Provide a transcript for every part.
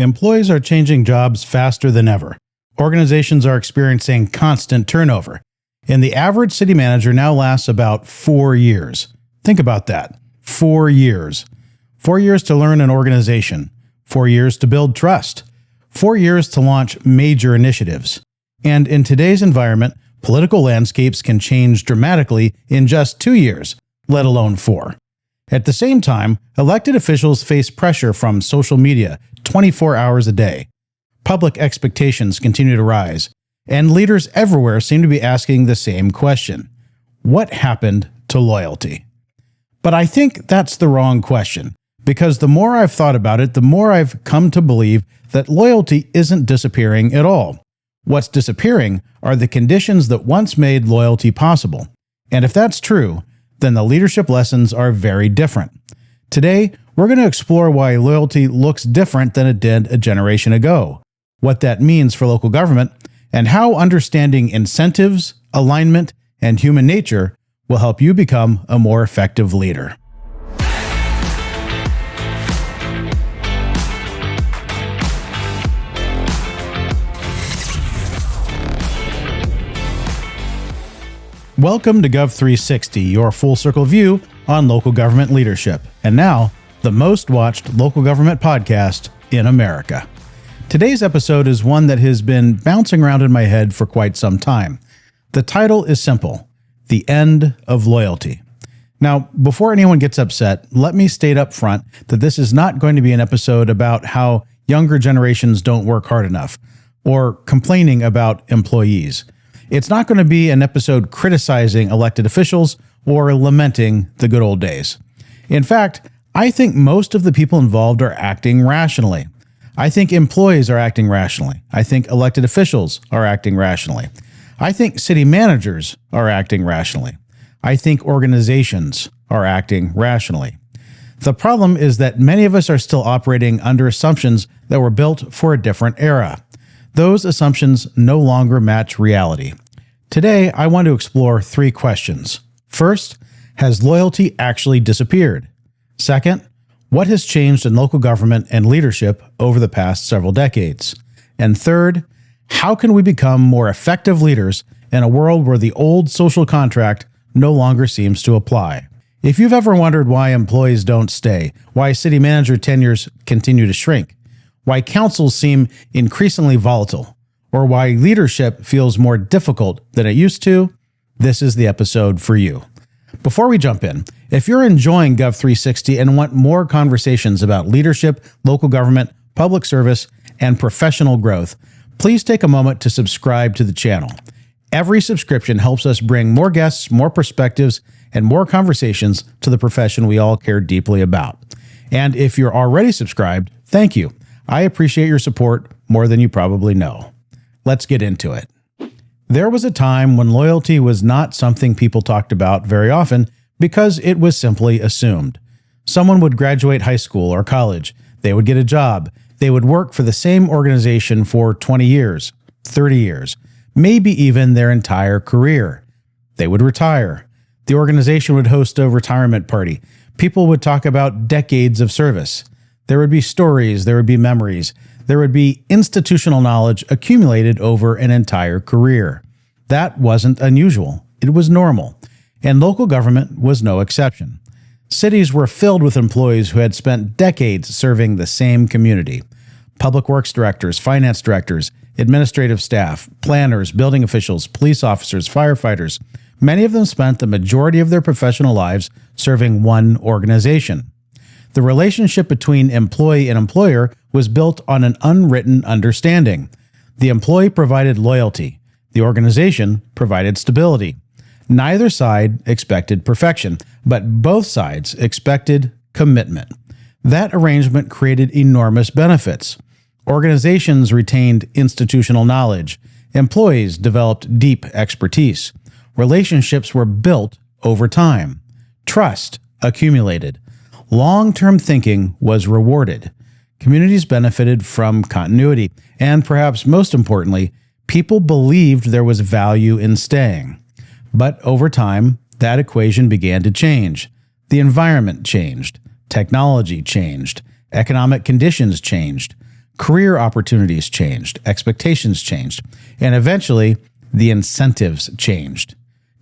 Employees are changing jobs faster than ever. Organizations are experiencing constant turnover. And the average city manager now lasts about 4 years. Think about that. 4 years. 4 years to learn an organization. 4 years to build trust. 4 years to launch major initiatives. And in today's environment, political landscapes can change dramatically in just 2 years, let alone 4. At the same time, elected officials face pressure from social media 24 hours a day. Public expectations continue to rise, and leaders everywhere seem to be asking the same question: what happened to loyalty? But I think that's the wrong question, because the more I've thought about it, the more I've come to believe that loyalty isn't disappearing at all. What's disappearing are the conditions that once made loyalty possible. And if that's true, then the leadership lessons are very different. Today, we're going to explore why loyalty looks different than it did a generation ago, what that means for local government, and how understanding incentives, alignment, and human nature will help you become a more effective leader. Welcome to Gov.26, your full circle view on local government leadership. And now, the most watched local government podcast in America. Today's episode is one that has been bouncing around in my head for quite some time. The title is simple: The End of Loyalty. Now, before anyone gets upset, let me state up front that this is not going to be an episode about how younger generations don't work hard enough or complaining about employees. It's not going to be an episode criticizing elected officials or lamenting the good old days. In fact, I think most of the people involved are acting rationally. I think employees are acting rationally. I think elected officials are acting rationally. I think city managers are acting rationally. I think organizations are acting rationally. The problem is that many of us are still operating under assumptions that were built for a different era. Those assumptions no longer match reality. Today, I want to explore 3 questions. First, has loyalty actually disappeared? Second, what has changed in local government and leadership over the past several decades? And third, how can we become more effective leaders in a world where the old social contract no longer seems to apply? If you've ever wondered why employees don't stay, why city manager tenures continue to shrink, why councils seem increasingly volatile, or why leadership feels more difficult than it used to, this is the episode for you. Before we jump in, if you're enjoying Gov.360 and want more conversations about leadership, local government, public service, and professional growth, please take a moment to subscribe to the channel. Every subscription helps us bring more guests, more perspectives, and more conversations to the profession we all care deeply about. And if you're already subscribed, thank you. I appreciate your support more than you probably know. Let's get into it. There was a time when loyalty was not something people talked about very often because it was simply assumed. Someone would graduate high school or college, they would get a job, they would work for the same organization for 20 years, 30 years, maybe even their entire career. They would retire. The organization would host a retirement party. People would talk about decades of service. There would be stories, there would be memories, there would be institutional knowledge accumulated over an entire career. That wasn't unusual. It was normal. And local government was no exception. Cities were filled with employees who had spent decades serving the same community. Public works directors, finance directors, administrative staff, planners, building officials, police officers, firefighters. Many of them spent the majority of their professional lives serving one organization. The relationship between employee and employer was built on an unwritten understanding. The employee provided loyalty. The organization provided stability. Neither side expected perfection, but both sides expected commitment. That arrangement created enormous benefits. Organizations retained institutional knowledge. Employees developed deep expertise. Relationships were built over time. Trust accumulated. Long-term thinking was rewarded. Communities benefited from continuity, and perhaps most importantly, people believed there was value in staying. But over time, that equation began to change. The environment changed. Technology changed. Economic conditions changed. career opportunities changed, expectations changed, and eventually the incentives changed.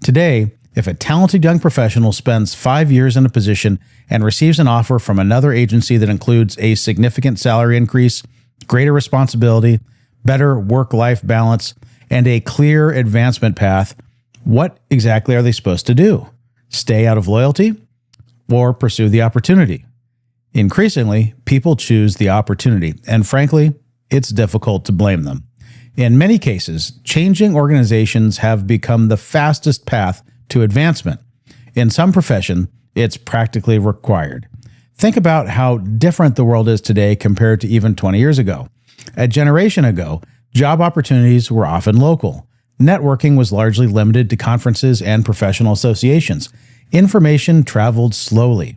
Today, if a talented young professional spends 5 years in a position and receives an offer from another agency that includes a significant salary increase, greater responsibility, better work-life balance, and a clear advancement path, what exactly are they supposed to do? Stay out of loyalty or pursue the opportunity? Increasingly, people choose the opportunity, and frankly, it's difficult to blame them. In many cases, changing organizations have become the fastest path to advancement. In some profession, it's practically required. Think about how different the world is today compared to even 20 years ago. A generation ago, job opportunities were often local. Networking was largely limited to conferences and professional associations. Information traveled slowly.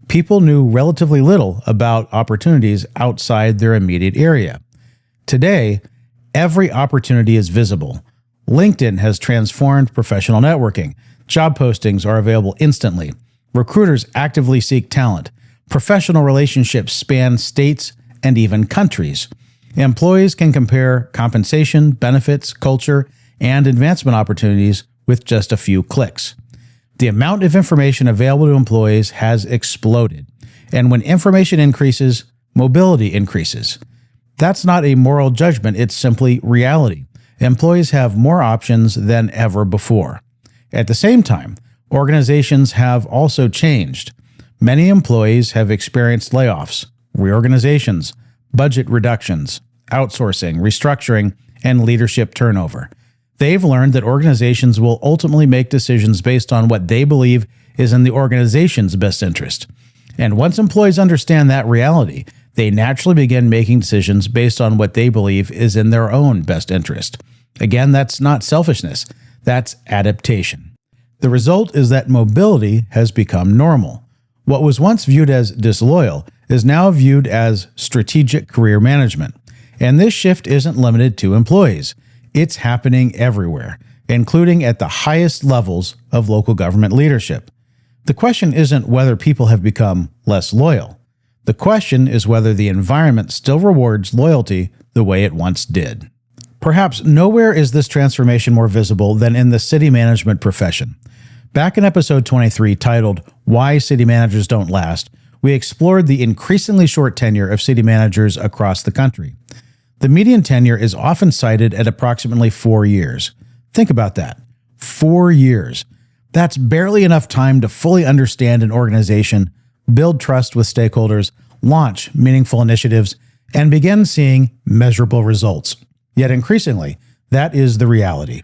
People knew relatively little about opportunities outside their immediate area. Today, every opportunity is visible. LinkedIn has transformed professional networking. Job postings are available instantly. Recruiters actively seek talent. Professional relationships span states and even countries. Employees can compare compensation, benefits, culture, and advancement opportunities with just a few clicks. The amount of information available to employees has exploded. And when information increases, mobility increases. That's not a moral judgment, it's simply reality. Employees have more options than ever before. At the same time, organizations have also changed. Many employees have experienced layoffs, reorganizations, budget reductions, outsourcing, restructuring, and leadership turnover. They've learned that organizations will ultimately make decisions based on what they believe is in the organization's best interest. And once employees understand that reality, they naturally begin making decisions based on what they believe is in their own best interest. Again, that's not selfishness, that's adaptation. The result is that mobility has become normal. What was once viewed as disloyal is now viewed as strategic career management. And this shift isn't limited to employees. It's happening everywhere, including at the highest levels of local government leadership. The question isn't whether people have become less loyal. The question is whether the environment still rewards loyalty the way it once did. Perhaps nowhere is this transformation more visible than in the city management profession. Back in episode 23, titled Why City Managers Don't Last, we explored the increasingly short tenure of city managers across the country. The median tenure is often cited at approximately 4 years. Think about that. 4 years. That's barely enough time to fully understand an organization, build trust with stakeholders, launch meaningful initiatives, and begin seeing measurable results. Yet increasingly, that is the reality.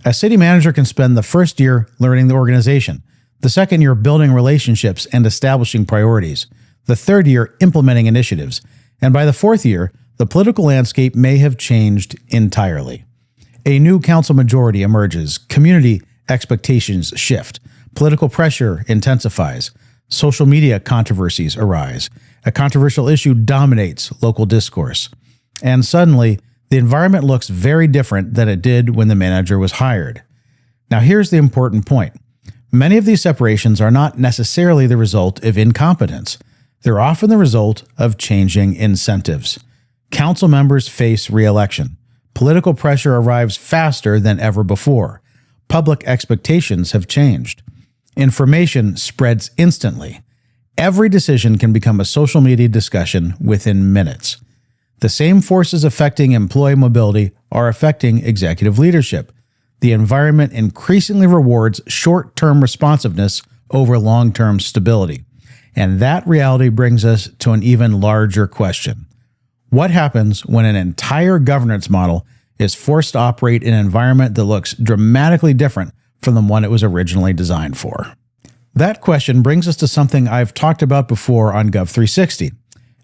A city manager can spend the first year learning the organization, the second year building relationships and establishing priorities, the third year implementing initiatives, and by the fourth year, the political landscape may have changed entirely. A new council majority emerges, community expectations shift, political pressure intensifies, social media controversies arise, a controversial issue dominates local discourse, and suddenly, the environment looks very different than it did when the manager was hired. Now, here's the important point. Many of these separations are not necessarily the result of incompetence. They're often the result of changing incentives. Council members face re-election. Political pressure arrives faster than ever before. Public expectations have changed. Information spreads instantly. Every decision can become a social media discussion within minutes. The same forces affecting employee mobility are affecting executive leadership. The environment increasingly rewards short-term responsiveness over long-term stability. And that reality brings us to an even larger question. What happens when an entire governance model is forced to operate in an environment that looks dramatically different from the one it was originally designed for? That question brings us to something I've talked about before on Gov.360.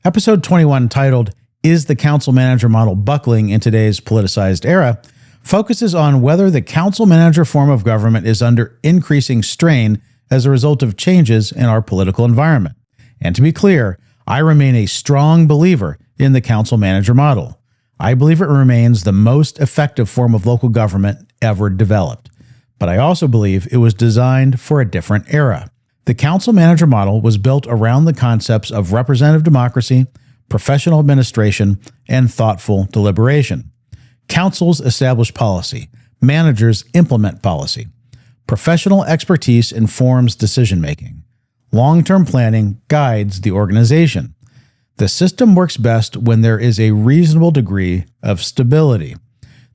Episode 21, titled, Is the Council Manager Model Buckling in Today's Politicized Era?, focuses on whether the council manager form of government is under increasing strain as a result of changes in our political environment. And to be clear, I remain a strong believer in the council manager model. I believe it remains the most effective form of local government ever developed. But I also believe it was designed for a different era. The council manager model was built around the concepts of representative democracy, professional administration, and thoughtful deliberation. Councils establish policy. Managers implement policy. Professional expertise informs decision-making. Long-term planning guides the organization. The system works best when there is a reasonable degree of stability.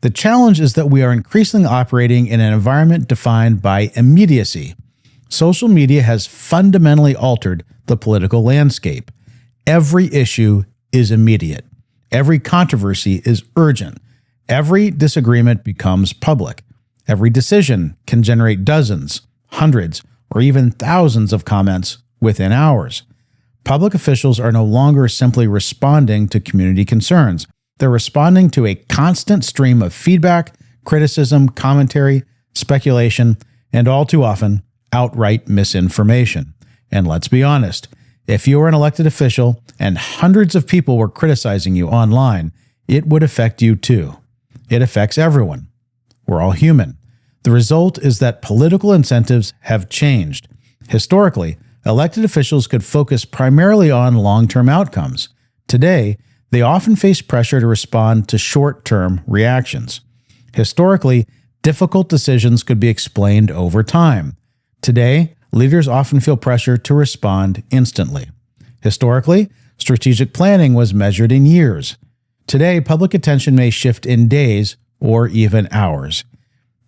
The challenge is that we are increasingly operating in an environment defined by immediacy. Social media has fundamentally altered the political landscape. Every issue is immediate. Every controversy is urgent. Every disagreement becomes public. Every decision can generate dozens, hundreds, or even thousands of comments within hours. Public officials are no longer simply responding to community concerns. They're responding to a constant stream of feedback, criticism, commentary, speculation, and all too often, outright misinformation. And let's be honest, if you were an elected official and hundreds of people were criticizing you online, it would affect you too. It affects everyone. We're all human. The result is that political incentives have changed. Historically, elected officials could focus primarily on long-term outcomes. Today, they often face pressure to respond to short-term reactions. Historically, difficult decisions could be explained over time. Today, leaders often feel pressure to respond instantly. Historically, strategic planning was measured in years. Today, public attention may shift in days or even hours.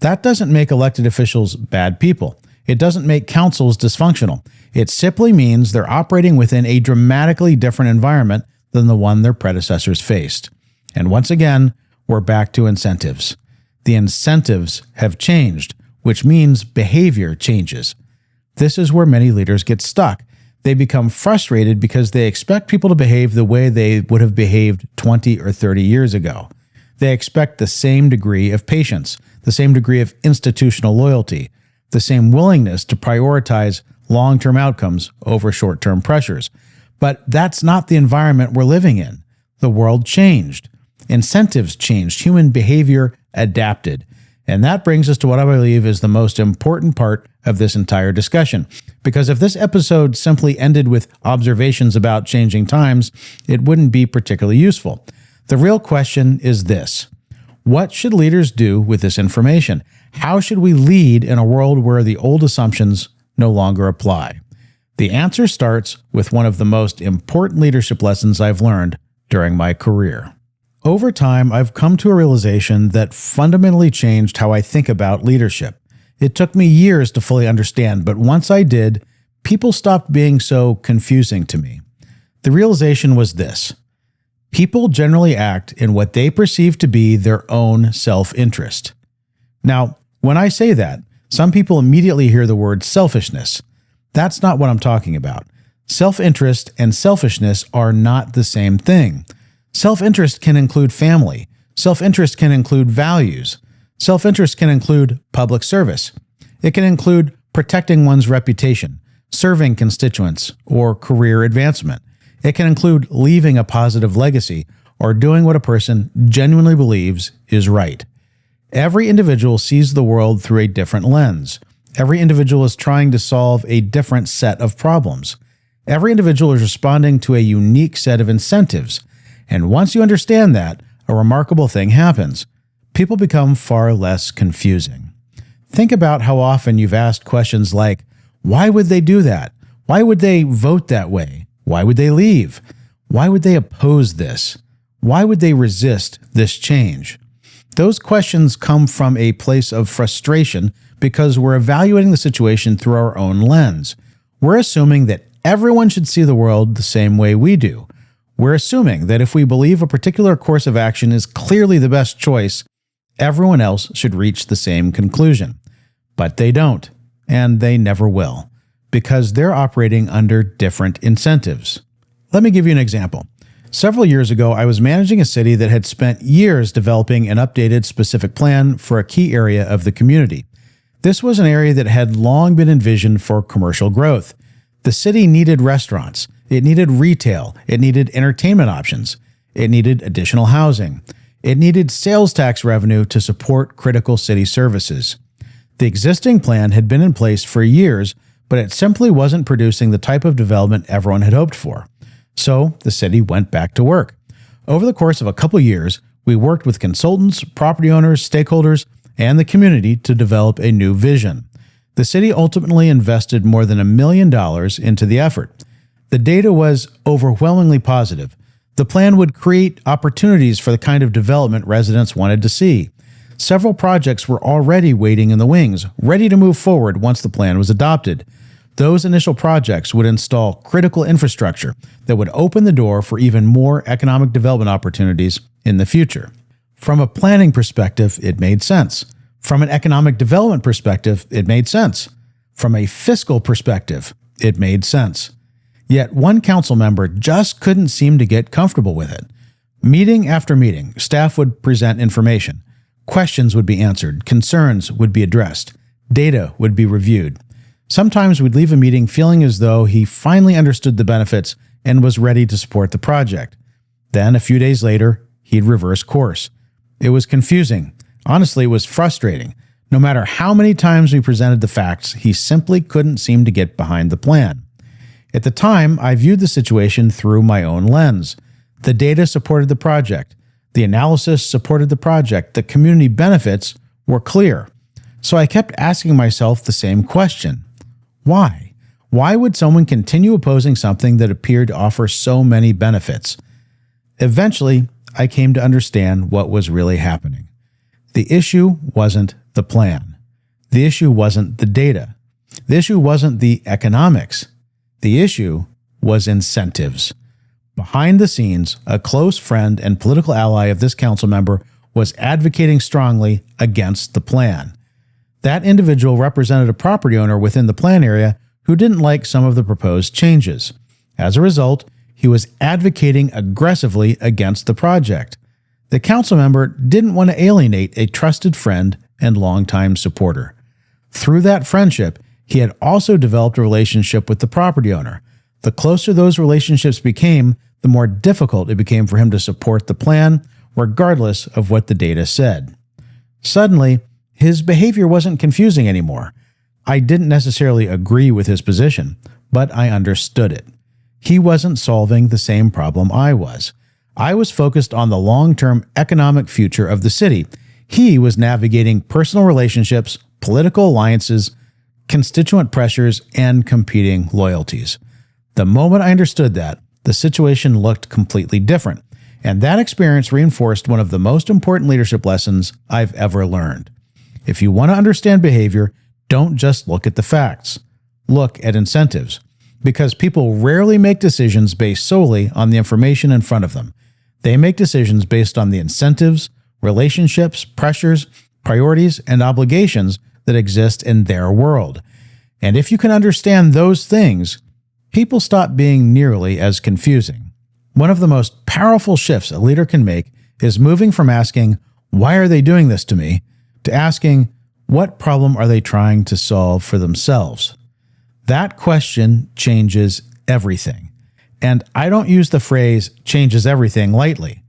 That doesn't make elected officials bad people. It doesn't make councils dysfunctional. It simply means they're operating within a dramatically different environment than the one their predecessors faced. And once again, we're back to incentives. The incentives have changed, which means behavior changes. This is where many leaders get stuck. They become frustrated because they expect people to behave the way they would have behaved 20 or 30 years ago. They expect the same degree of patience, the same degree of institutional loyalty, the same willingness to prioritize long-term outcomes over short-term pressures. But that's not the environment we're living in. The world changed. Incentives changed. Human behavior adapted. And that brings us to what I believe is the most important part of this entire discussion. Because if this episode simply ended with observations about changing times, it wouldn't be particularly useful. The real question is this: what should leaders do with this information? How should we lead in a world where the old assumptions no longer apply? The answer starts with one of the most important leadership lessons I've learned during my career. Over time, I've come to a realization that fundamentally changed how I think about leadership. It took me years to fully understand, but once I did, people stopped being so confusing to me. The realization was this: people generally act in what they perceive to be their own self-interest. Now, when I say that, some people immediately hear the word selfishness. That's not what I'm talking about. Self-interest and selfishness are not the same thing. Self-interest can include family. Self-interest can include values. Self-interest can include public service. It can include protecting one's reputation, serving constituents, or career advancement. It can include leaving a positive legacy or doing what a person genuinely believes is right. Every individual sees the world through a different lens. Every individual is trying to solve a different set of problems. Every individual is responding to a unique set of incentives. And once you understand that, a remarkable thing happens. People become far less confusing. Think about how often you've asked questions like, why would they do that? Why would they vote that way? Why would they leave? Why would they oppose this? Why would they resist this change? Those questions come from a place of frustration because we're evaluating the situation through our own lens. We're assuming that everyone should see the world the same way we do. We're assuming that if we believe a particular course of action is clearly the best choice, everyone else should reach the same conclusion. But they don't, and they never will, because they're operating under different incentives. Let me give you an example. Several years ago, I was managing a city that had spent years developing an updated specific plan for a key area of the community. This was an area that had long been envisioned for commercial growth. The city needed restaurants. It needed retail. It needed entertainment options. It needed additional housing. It needed sales tax revenue to support critical city services. The existing plan had been in place for years, but it simply wasn't producing the type of development everyone had hoped for. So the city went back to work. Over the course of a couple years, we worked with consultants, property owners, stakeholders, and the community to develop a new vision. The city ultimately invested more than $1 million into the effort. The data was overwhelmingly positive. The plan would create opportunities for the kind of development residents wanted to see. Several projects were already waiting in the wings, ready to move forward once the plan was adopted. Those initial projects would install critical infrastructure that would open the door for even more economic development opportunities in the future. From a planning perspective, it made sense. From an economic development perspective, it made sense. From a fiscal perspective, it made sense. Yet one council member just couldn't seem to get comfortable with it. Meeting after meeting, staff would present information. Questions would be answered. Concerns would be addressed. Data would be reviewed. Sometimes we'd leave a meeting feeling as though he finally understood the benefits and was ready to support the project. Then, a few days later, he'd reverse course. It was confusing. Honestly, it was frustrating. No matter how many times we presented the facts, he simply couldn't seem to get behind the plan. At the time, I viewed the situation through my own lens. The data supported the project. The analysis supported the project. The community benefits were clear. So I kept asking myself the same question. Why? Why would someone continue opposing something that appeared to offer so many benefits? Eventually, I came to understand what was really happening. The issue wasn't the plan. The issue wasn't the data. The issue wasn't the economics. The issue was incentives. Behind the scenes, a close friend and political ally of this council member was advocating strongly against the plan. That individual represented a property owner within the plan area who didn't like some of the proposed changes. As a result, he was advocating aggressively against the project. The council member didn't want to alienate a trusted friend and longtime supporter. Through that friendship, he had also developed a relationship with the property owner. The closer those relationships became, the more difficult it became for him to support the plan, regardless of what the data said. Suddenly, his behavior wasn't confusing anymore. I didn't necessarily agree with his position, but I understood it. He wasn't solving the same problem I was. I was focused on the long-term economic future of the city. He was navigating personal relationships, political alliances, constituent pressures, and competing loyalties. The moment I understood that, the situation looked completely different, and that experience reinforced one of the most important leadership lessons I've ever learned. If you want to understand behavior, don't just look at the facts. Look at incentives, because people rarely make decisions based solely on the information in front of them. They make decisions based on the incentives, relationships, pressures, priorities, and obligations that exist in their world. And if you can understand those things, people stop being nearly as confusing. One of the most powerful shifts a leader can make is moving from asking, "Why are they doing this to me?" to asking, "What problem are they trying to solve for themselves?" That question changes everything. And I don't use the phrase changes everything lightly.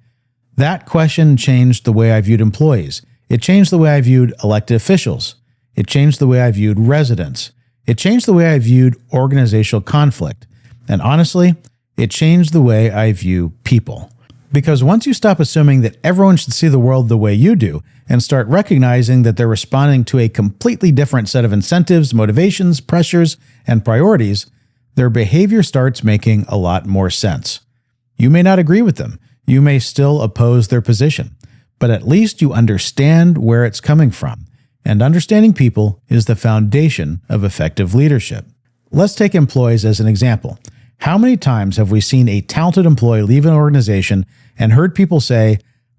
That question changed the way I viewed employees. It changed the way I viewed elected officials. It changed the way I viewed residents. It changed the way I viewed organizational conflict. And honestly, it changed the way I view people. Because once you stop assuming that everyone should see the world the way you do and start recognizing that they're responding to a completely different set of incentives, motivations, pressures, and priorities, their behavior starts making a lot more sense. You may not agree with them. You may still oppose their position, but at least you understand where it's coming from. And understanding people is the foundation of effective leadership. Let's take employees as an example. How many times have we seen a talented employee leave an organization and heard people say,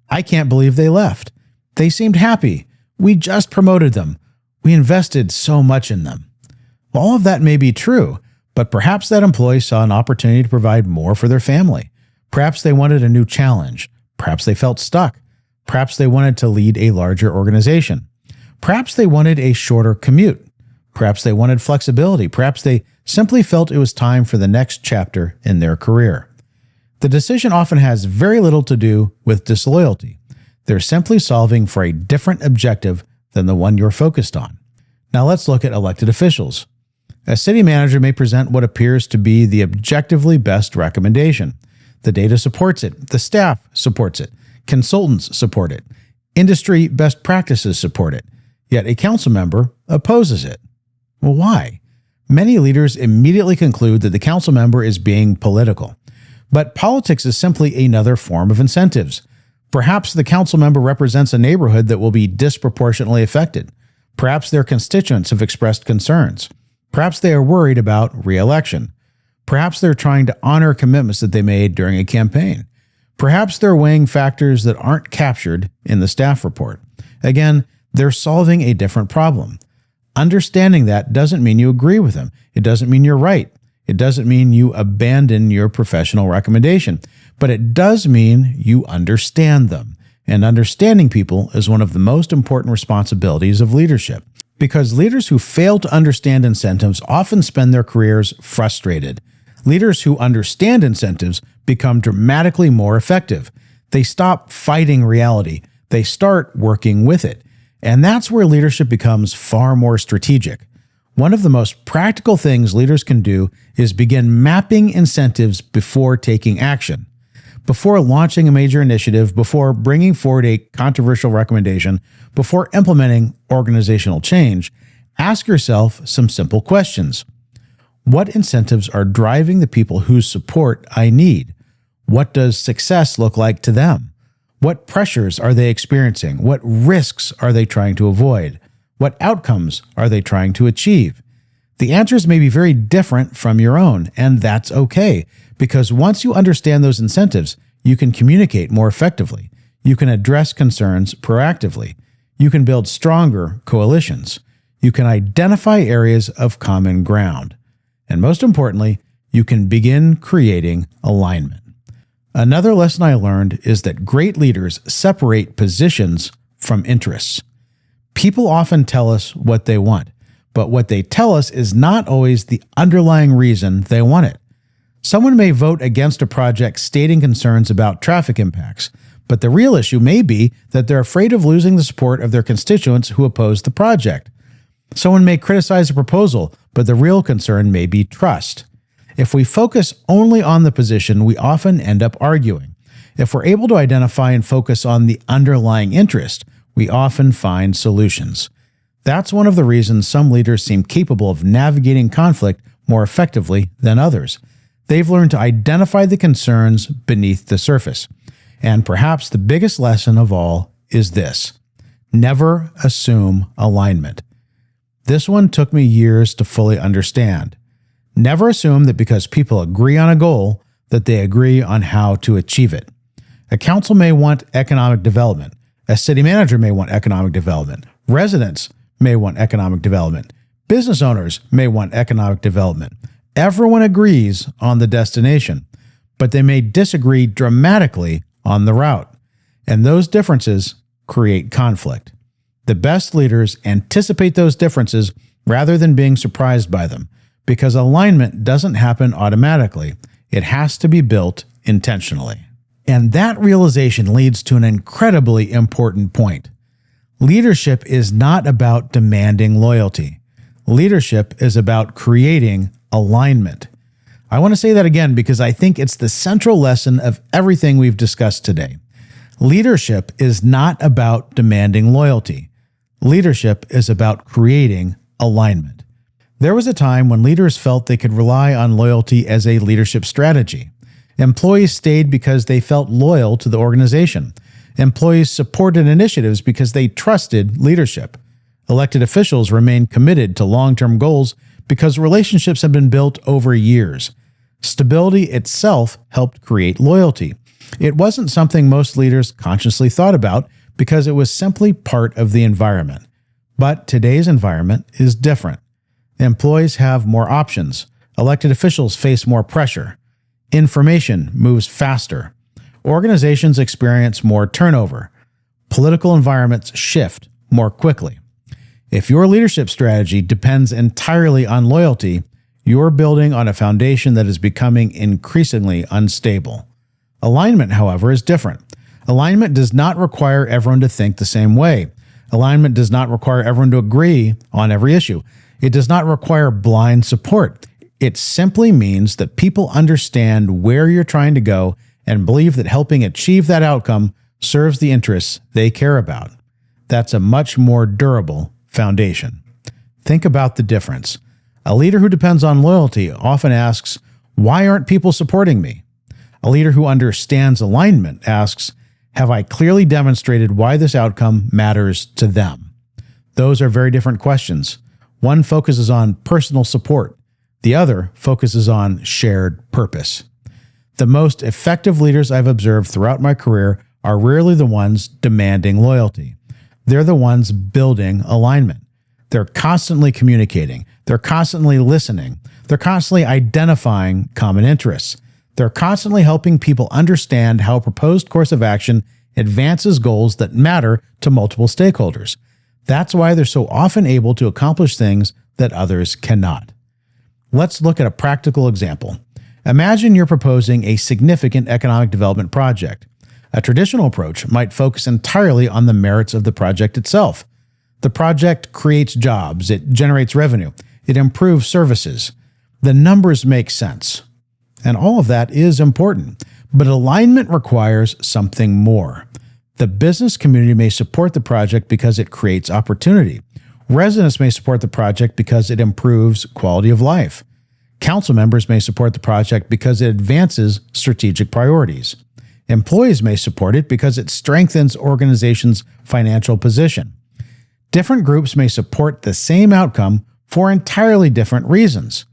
"I can't believe they left. They seemed happy. We just promoted them. We invested so much in them." All of that may be true, but perhaps that employee saw an opportunity to provide more for their family. Perhaps they wanted a new challenge. Perhaps they felt stuck. Perhaps they wanted to lead a larger organization. Perhaps they wanted a shorter commute. Perhaps they wanted flexibility. Perhaps they simply felt it was time for the next chapter in their career. The decision often has very little to do with disloyalty. They're simply solving for a different objective than the one you're focused on. Now let's look at elected officials. A city manager may present what appears to be the objectively best recommendation. The data supports it. The staff supports it. Consultants support it. Industry best practices support it. Yet a council member opposes it. Well, why? Many leaders immediately conclude that the council member is being political. But politics is simply another form of incentives. Perhaps the council member represents a neighborhood that will be disproportionately affected. Perhaps their constituents have expressed concerns. Perhaps they are worried about re-election. Perhaps they're trying to honor commitments that they made during a campaign. Perhaps they're weighing factors that aren't captured in the staff report. Again, they're solving a different problem. Understanding that doesn't mean you agree with them. It doesn't mean you're right. It doesn't mean you abandon your professional recommendation. But it does mean you understand them. And understanding people is one of the most important responsibilities of leadership. Because leaders who fail to understand incentives often spend their careers frustrated. Leaders who understand incentives become dramatically more effective. They stop fighting reality. They start working with it. And that's where leadership becomes far more strategic. One of the most practical things leaders can do is begin mapping incentives before taking action. Before launching a major initiative, before bringing forward a controversial recommendation, before implementing organizational change, ask yourself some simple questions. What incentives are driving the people whose support I need? What does success look like to them? What pressures are they experiencing? What risks are they trying to avoid? What outcomes are they trying to achieve? The answers may be very different from your own, and that's okay, because once you understand those incentives, you can communicate more effectively. You can address concerns proactively. You can build stronger coalitions. You can identify areas of common ground. And most importantly, you can begin creating alignment. Another lesson I learned is that great leaders separate positions from interests. People often tell us what they want, but what they tell us is not always the underlying reason they want it. Someone may vote against a project stating concerns about traffic impacts, but the real issue may be that they're afraid of losing the support of their constituents who oppose the project. Someone may criticize a proposal, but the real concern may be trust. If we focus only on the position, we often end up arguing. If we're able to identify and focus on the underlying interest, we often find solutions. That's one of the reasons some leaders seem capable of navigating conflict more effectively than others. They've learned to identify the concerns beneath the surface. And perhaps the biggest lesson of all is this: never assume alignment. This one took me years to fully understand. Never assume that because people agree on a goal, that they agree on how to achieve it. A council may want economic development. A city manager may want economic development. Residents may want economic development. Business owners may want economic development. Everyone agrees on the destination, but they may disagree dramatically on the route. And those differences create conflict. The best leaders anticipate those differences rather than being surprised by them, because alignment doesn't happen automatically. It has to be built intentionally. And that realization leads to an incredibly important point. Leadership is not about demanding loyalty. Leadership is about creating alignment. I want to say that again because I think it's the central lesson of everything we've discussed today. Leadership is not about demanding loyalty. Leadership is about creating alignment. There was a time when leaders felt they could rely on loyalty as a leadership strategy. Employees stayed because they felt loyal to the organization. Employees supported initiatives because they trusted leadership. Elected officials remained committed to long-term goals because relationships have been built over years. Stability itself helped create loyalty. It wasn't something most leaders consciously thought about because it was simply part of the environment. But today's environment is different. Employees have more options. Elected officials face more pressure. Information moves faster. Organizations experience more turnover. Political environments shift more quickly. If your leadership strategy depends entirely on loyalty, you're building on a foundation that is becoming increasingly unstable. Alignment, however, is different. Alignment does not require everyone to think the same way. Alignment does not require everyone to agree on every issue. It does not require blind support. It simply means that people understand where you're trying to go and believe that helping achieve that outcome serves the interests they care about. That's a much more durable foundation. Think about the difference. A leader who depends on loyalty often asks, "Why aren't people supporting me?" A leader who understands alignment asks, "Have I clearly demonstrated why this outcome matters to them?" Those are very different questions. One focuses on personal support. The other focuses on shared purpose. The most effective leaders I've observed throughout my career are rarely the ones demanding loyalty. They're the ones building alignment. They're constantly communicating. They're constantly listening. They're constantly identifying common interests. They're constantly helping people understand how a proposed course of action advances goals that matter to multiple stakeholders. That's why they're so often able to accomplish things that others cannot. Let's look at a practical example. Imagine you're proposing a significant economic development project. A traditional approach might focus entirely on the merits of the project itself. The project creates jobs, it generates revenue, it improves services. The numbers make sense. And all of that is important, but alignment requires something more. The business community may support the project because it creates opportunity. Residents may support the project because it improves quality of life. Council members may support the project because it advances strategic priorities. Employees may support it because it strengthens organization's financial position. Different groups may support the same outcome for entirely different reasons.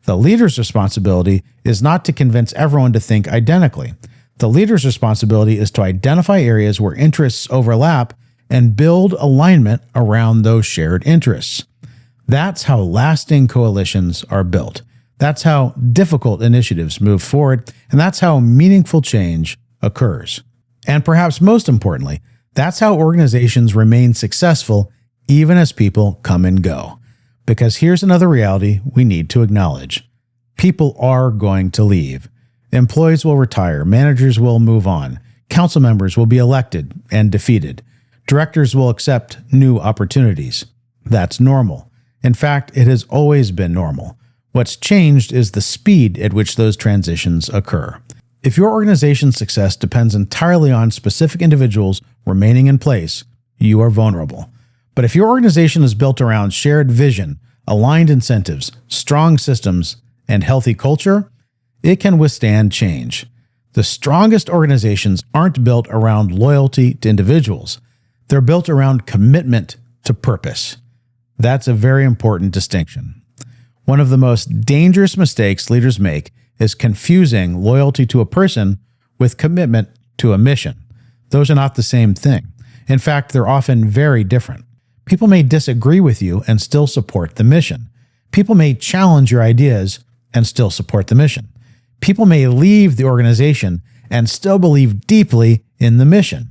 The leader's responsibility is not to convince everyone to think identically. The leader's responsibility is to identify areas where interests overlap and build alignment around those shared interests. That's how lasting coalitions are built. That's how difficult initiatives move forward, and that's how meaningful change occurs. And perhaps most importantly, that's how organizations remain successful even as people come and go. Because here's another reality we need to acknowledge. People are going to leave. Employees will retire, managers will move on, council members will be elected and defeated, directors will accept new opportunities. That's normal. In fact, it has always been normal. What's changed is the speed at which those transitions occur. If your organization's success depends entirely on specific individuals remaining in place, you are vulnerable. But if your organization is built around shared vision, aligned incentives, strong systems, and healthy culture, it can withstand change. The strongest organizations aren't built around loyalty to individuals. They're built around commitment to purpose. That's a very important distinction. One of the most dangerous mistakes leaders make is confusing loyalty to a person with commitment to a mission. Those are not the same thing. In fact, they're often very different. People may disagree with you and still support the mission. People may challenge your ideas and still support the mission. People may leave the organization and still believe deeply in the mission.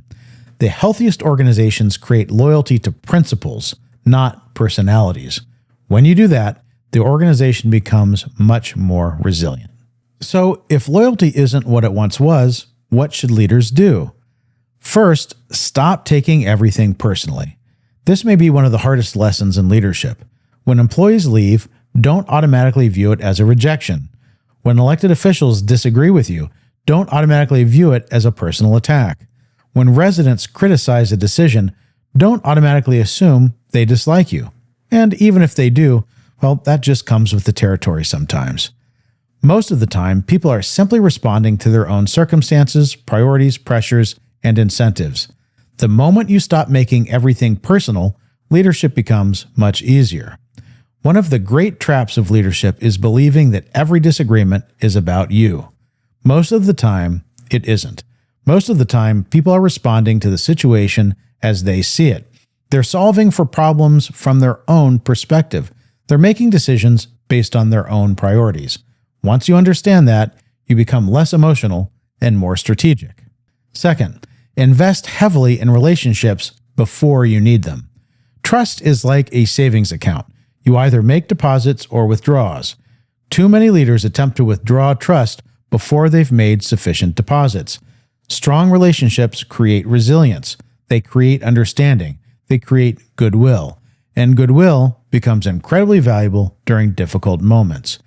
The healthiest organizations create loyalty to principles, not personalities. When you do that, the organization becomes much more resilient. So, if loyalty isn't what it once was, what should leaders do? First, stop taking everything personally. This may be one of the hardest lessons in leadership. When employees leave, don't automatically view it as a rejection. When elected officials disagree with you, don't automatically view it as a personal attack. When residents criticize a decision, don't automatically assume they dislike you. And even if they do, well, that just comes with the territory sometimes. Most of the time, people are simply responding to their own circumstances, priorities, pressures, and incentives. The moment you stop making everything personal, leadership becomes much easier. One of the great traps of leadership is believing that every disagreement is about you. Most of the time, it isn't. Most of the time, people are responding to the situation as they see it. They're solving for problems from their own perspective. They're making decisions based on their own priorities. Once you understand that, you become less emotional and more strategic. Second, invest heavily in relationships before you need them. Trust is like a savings account. You either make deposits or withdrawals. Too many leaders attempt to withdraw trust before they've made sufficient deposits. Strong relationships create resilience. They create understanding. They create goodwill. And goodwill becomes incredibly valuable during difficult moments.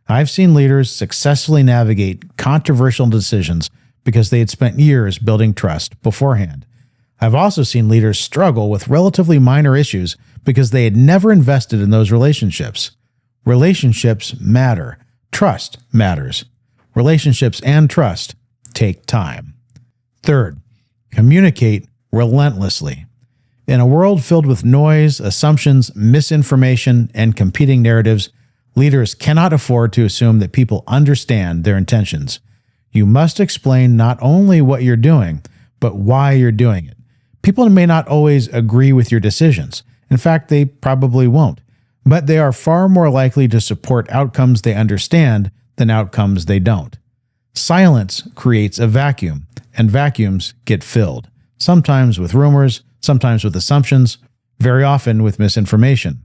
I've seen leaders successfully navigate controversial decisions because they had spent years building trust beforehand. I've also seen leaders struggle with relatively minor issues because they had never invested in those relationships. Relationships matter. Trust matters. Relationships and trust take time. Third, communicate relentlessly. In a world filled with noise, assumptions, misinformation, and competing narratives, leaders cannot afford to assume that people understand their intentions. You must explain not only what you're doing, but why you're doing it. People may not always agree with your decisions. In fact, they probably won't. But they are far more likely to support outcomes they understand than outcomes they don't. Silence creates a vacuum, and vacuums get filled, sometimes with rumors, sometimes with assumptions, very often with misinformation.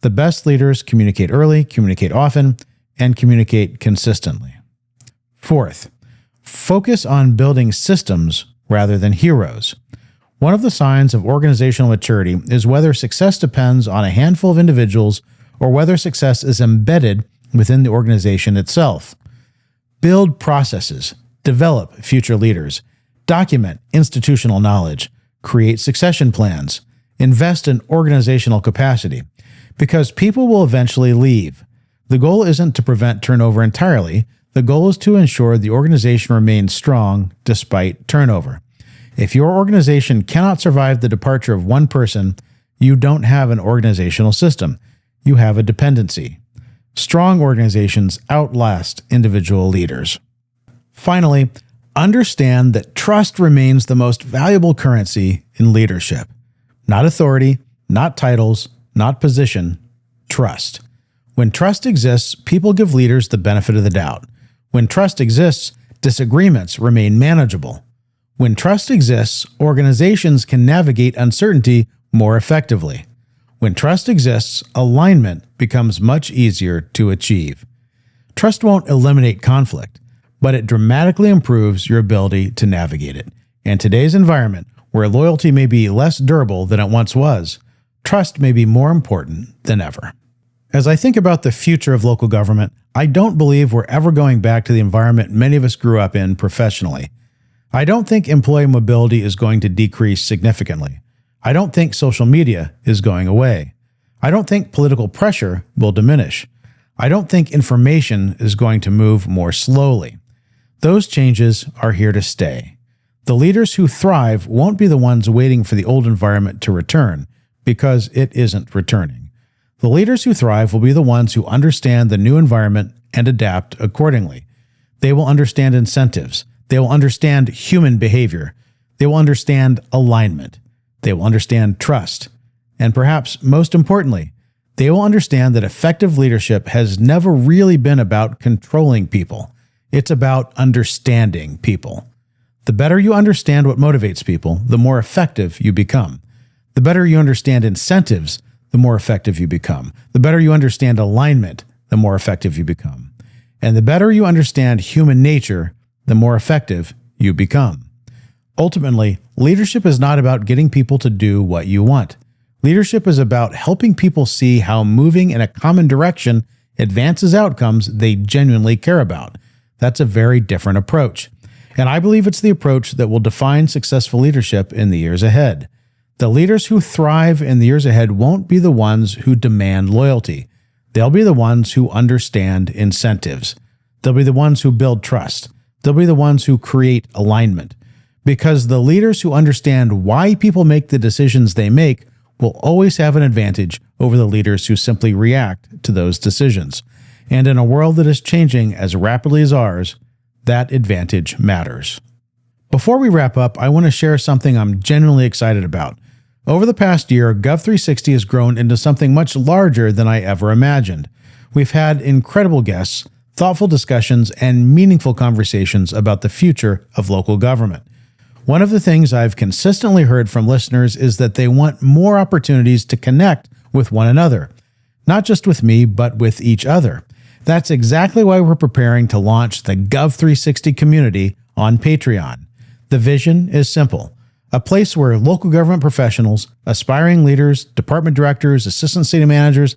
The best leaders communicate early, communicate often, and communicate consistently. Fourth, focus on building systems rather than heroes. One of the signs of organizational maturity is whether success depends on a handful of individuals or whether success is embedded within the organization itself. Build processes, develop future leaders, document institutional knowledge, create succession plans, invest in organizational capacity, because people will eventually leave. The goal isn't to prevent turnover entirely. The goal is to ensure the organization remains strong despite turnover. If your organization cannot survive the departure of one person, you don't have an organizational system. You have a dependency. Strong organizations outlast individual leaders. Finally, understand that trust remains the most valuable currency in leadership. Not authority, not titles, not position, trust. When trust exists, people give leaders the benefit of the doubt. When trust exists, disagreements remain manageable. When trust exists, organizations can navigate uncertainty more effectively. When trust exists, alignment becomes much easier to achieve. Trust won't eliminate conflict, but it dramatically improves your ability to navigate it. In today's environment, where loyalty may be less durable than it once was, trust may be more important than ever. As I think about the future of local government, I don't believe we're ever going back to the environment many of us grew up in professionally. I don't think employee mobility is going to decrease significantly. I don't think social media is going away. I don't think political pressure will diminish. I don't think information is going to move more slowly. Those changes are here to stay. The leaders who thrive won't be the ones waiting for the old environment to return, because it isn't returning. The leaders who thrive will be the ones who understand the new environment and adapt accordingly. They will understand incentives. They will understand human behavior. They will understand alignment. They will understand trust. And perhaps most importantly, they will understand that effective leadership has never really been about controlling people. It's about understanding people. The better you understand what motivates people, the more effective you become. The better you understand incentives, the more effective you become. The better you understand alignment, the more effective you become. And the better you understand human nature, the more effective you become. Ultimately, leadership is not about getting people to do what you want. Leadership is about helping people see how moving in a common direction advances outcomes they genuinely care about. That's a very different approach. And I believe it's the approach that will define successful leadership in the years ahead. The leaders who thrive in the years ahead won't be the ones who demand loyalty. They'll be the ones who understand incentives. They'll be the ones who build trust. They'll be the ones who create alignment. Because the leaders who understand why people make the decisions they make will always have an advantage over the leaders who simply react to those decisions. And in a world that is changing as rapidly as ours, that advantage matters. Before we wrap up, I want to share something I'm genuinely excited about. Over the past year, Gov360 has grown into something much larger than I ever imagined. We've had incredible guests, thoughtful discussions, and meaningful conversations about the future of local government. One of the things I've consistently heard from listeners is that they want more opportunities to connect with one another, not just with me, but with each other. That's exactly why we're preparing to launch the Gov360 community on Patreon. The vision is simple: a place where local government professionals, aspiring leaders, department directors, assistant city managers,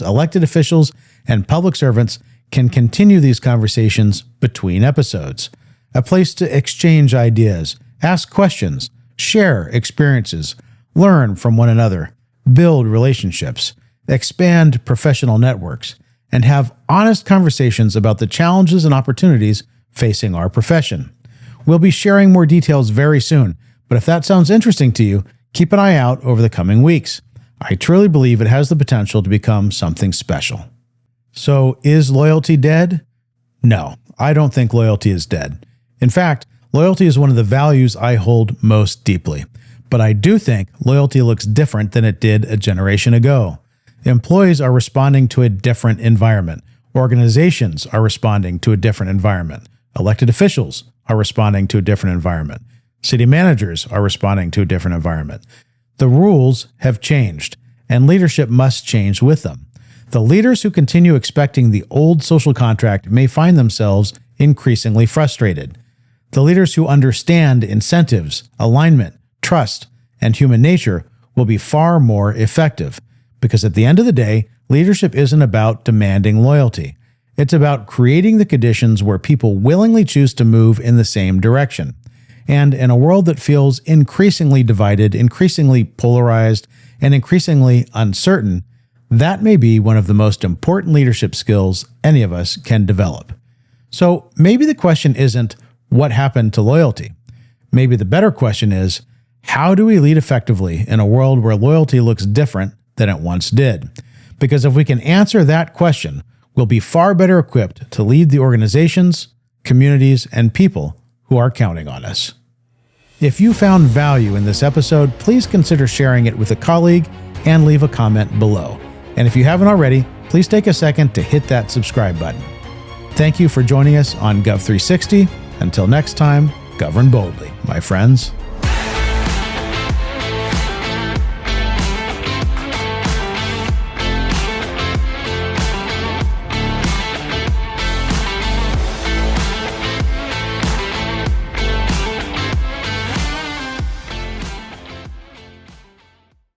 elected officials, and public servants can continue these conversations between episodes. a place to exchange ideas, ask questions, share experiences, learn from one another, build relationships, expand professional networks, and have honest conversations about the challenges and opportunities facing our profession. We'll be sharing more details very soon, but if that sounds interesting to you, keep an eye out over the coming weeks. I truly believe it has the potential to become something special. So, is loyalty dead? No, I don't think loyalty is dead. In fact, loyalty is one of the values I hold most deeply. But I do think loyalty looks different than it did a generation ago. Employees are responding to a different environment. Organizations are responding to a different environment. Elected officials are responding to a different environment. City managers are responding to a different environment. The rules have changed, and leadership must change with them. The leaders who continue expecting the old social contract may find themselves increasingly frustrated. The leaders who understand incentives, alignment, trust, and human nature will be far more effective, because at the end of the day, leadership isn't about demanding loyalty. It's about creating the conditions where people willingly choose to move in the same direction. And in a world that feels increasingly divided, increasingly polarized, and increasingly uncertain, that may be one of the most important leadership skills any of us can develop. So maybe the question isn't, what happened to loyalty? Maybe the better question is, how do we lead effectively in a world where loyalty looks different than it once did? Because if we can answer that question, we'll be far better equipped to lead the organizations, communities, and people who are counting on us. If you found value in this episode, please consider sharing it with a colleague and leave a comment below. And if you haven't already, please take a second to hit that subscribe button. Thank you for joining us on Gov 360. Until next time, govern boldly, my friends.